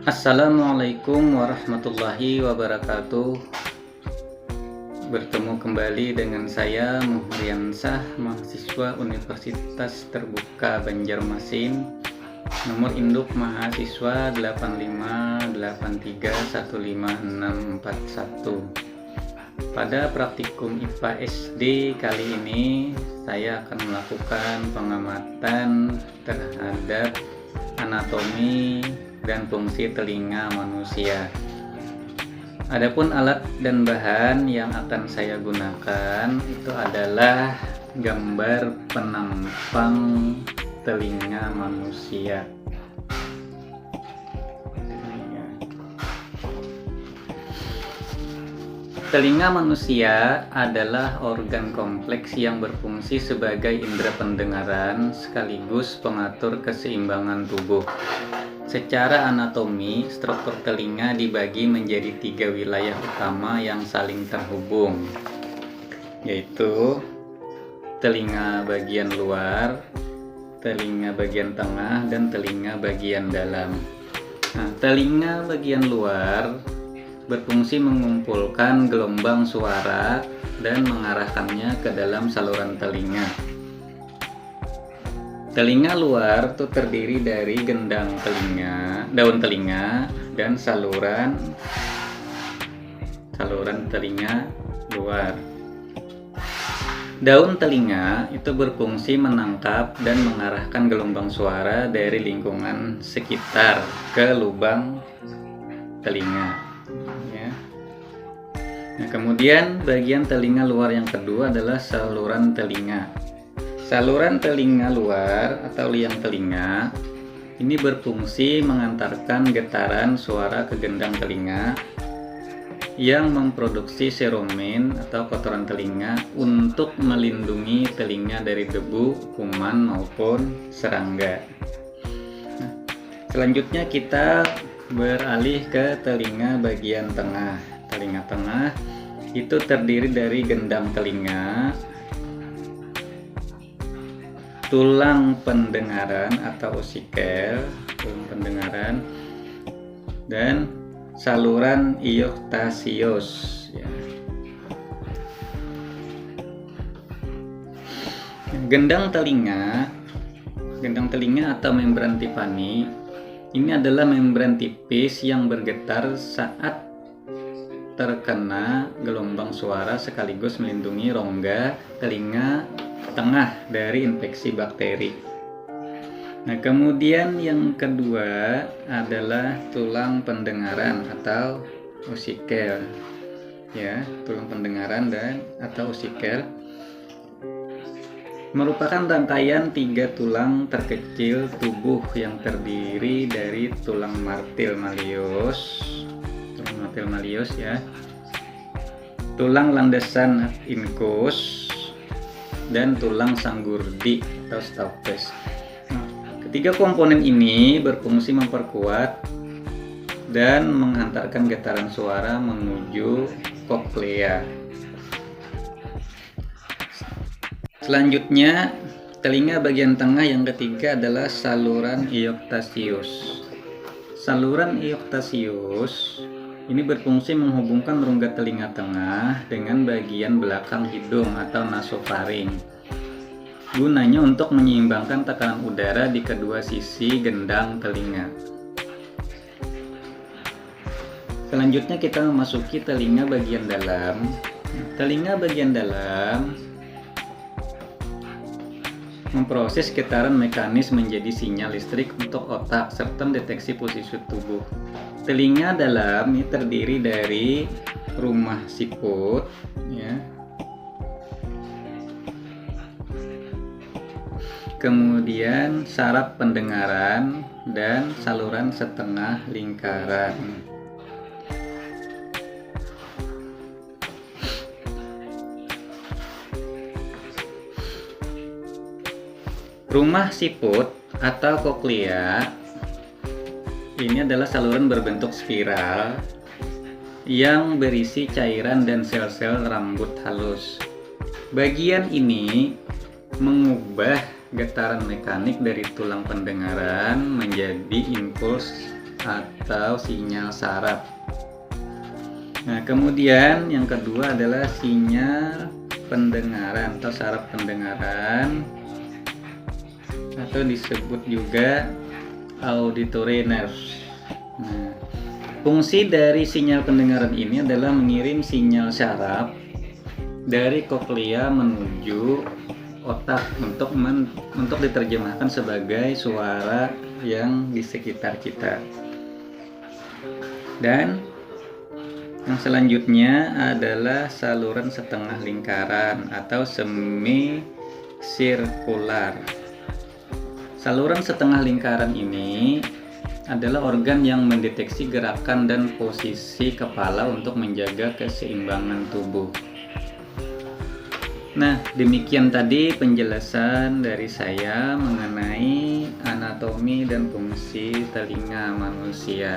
Assalamualaikum warahmatullahi wabarakatuh. Bertemu kembali dengan saya Muhriansah, mahasiswa Universitas Terbuka Banjarmasin. Nomor induk mahasiswa 85831561. Pada praktikum IPA SD kali ini saya akan melakukan pengamatan terhadap anatomi dan fungsi telinga manusia. Adapun alat dan bahan yang akan saya gunakan itu adalah gambar penampang telinga manusia. Telinga manusia adalah organ kompleks yang berfungsi sebagai indera pendengaran sekaligus pengatur keseimbangan tubuh. Secara anatomi, struktur telinga dibagi menjadi 3 wilayah utama yang saling terhubung, yaitu telinga bagian luar, telinga bagian tengah, dan telinga bagian dalam. Nah, telinga bagian luar berfungsi mengumpulkan gelombang suara dan mengarahkannya ke dalam saluran telinga. Telinga luar itu terdiri dari gendang telinga, daun telinga, dan saluran telinga luar. Daun telinga itu berfungsi menangkap dan mengarahkan gelombang suara dari lingkungan sekitar ke lubang telinga. Nah, kemudian bagian telinga luar yang kedua adalah saluran telinga. Saluran telinga luar atau liang telinga ini berfungsi mengantarkan getaran suara ke gendang telinga yang memproduksi seromen atau kotoran telinga untuk melindungi telinga dari debu, kuman maupun serangga. Nah, selanjutnya kita beralih ke telinga bagian tengah. Telinga tengah itu terdiri dari gendang telinga, tulang pendengaran atau osikel, tulang pendengaran, dan saluran ioctasius. Gendang telinga atau membran Tiffany ini adalah membran tipis yang bergetar saat terkena gelombang suara sekaligus melindungi rongga telinga tengah dari infeksi bakteri. Nah, kemudian yang kedua adalah tulang pendengaran atau osikel. Ya, tulang pendengaran atau osikel merupakan rangkaian 3 tulang terkecil tubuh yang terdiri dari tulang martil malleus, ya, tulang landasan incus, dan tulang sanggurdi atau stapes. Ketiga komponen ini berfungsi memperkuat dan menghantarkan getaran suara menuju koklea. Selanjutnya, telinga bagian tengah yang ketiga adalah saluran ioctasius. Saluran ioctasius ini berfungsi menghubungkan rongga telinga tengah dengan bagian belakang hidung atau nasofaring. Gunanya untuk menyeimbangkan tekanan udara di kedua sisi gendang telinga. Selanjutnya kita memasuki telinga bagian dalam. Telinga bagian dalam memproses getaran mekanis menjadi sinyal listrik untuk otak serta mendeteksi posisi tubuh. Telinga dalam ini terdiri dari rumah siput, ya, kemudian saraf pendengaran dan saluran setengah lingkaran. Rumah siput atau koklea ini adalah saluran berbentuk spiral yang berisi cairan dan sel-sel rambut halus. Bagian ini mengubah getaran mekanik dari tulang pendengaran menjadi impuls atau sinyal saraf. Nah, kemudian yang kedua adalah sinyal pendengaran atau saraf pendengaran, atau disebut juga auditory nerves. Nah, fungsi dari sinyal pendengaran ini adalah mengirim sinyal saraf dari koklea menuju otak untuk diterjemahkan sebagai suara yang di sekitar kita. Dan yang selanjutnya adalah saluran setengah lingkaran atau semi-sirkular. Saluran setengah lingkaran ini adalah organ yang mendeteksi gerakan dan posisi kepala untuk menjaga keseimbangan tubuh. Nah, demikian tadi penjelasan dari saya mengenai anatomi dan fungsi telinga manusia.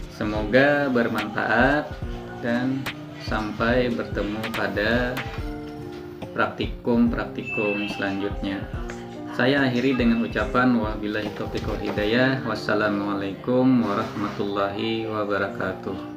Semoga bermanfaat dan sampai bertemu pada praktikum selanjutnya. Saya akhiri dengan ucapan wabillahi taufiq wal hidayah. Wassalamualaikum warahmatullahi wabarakatuh.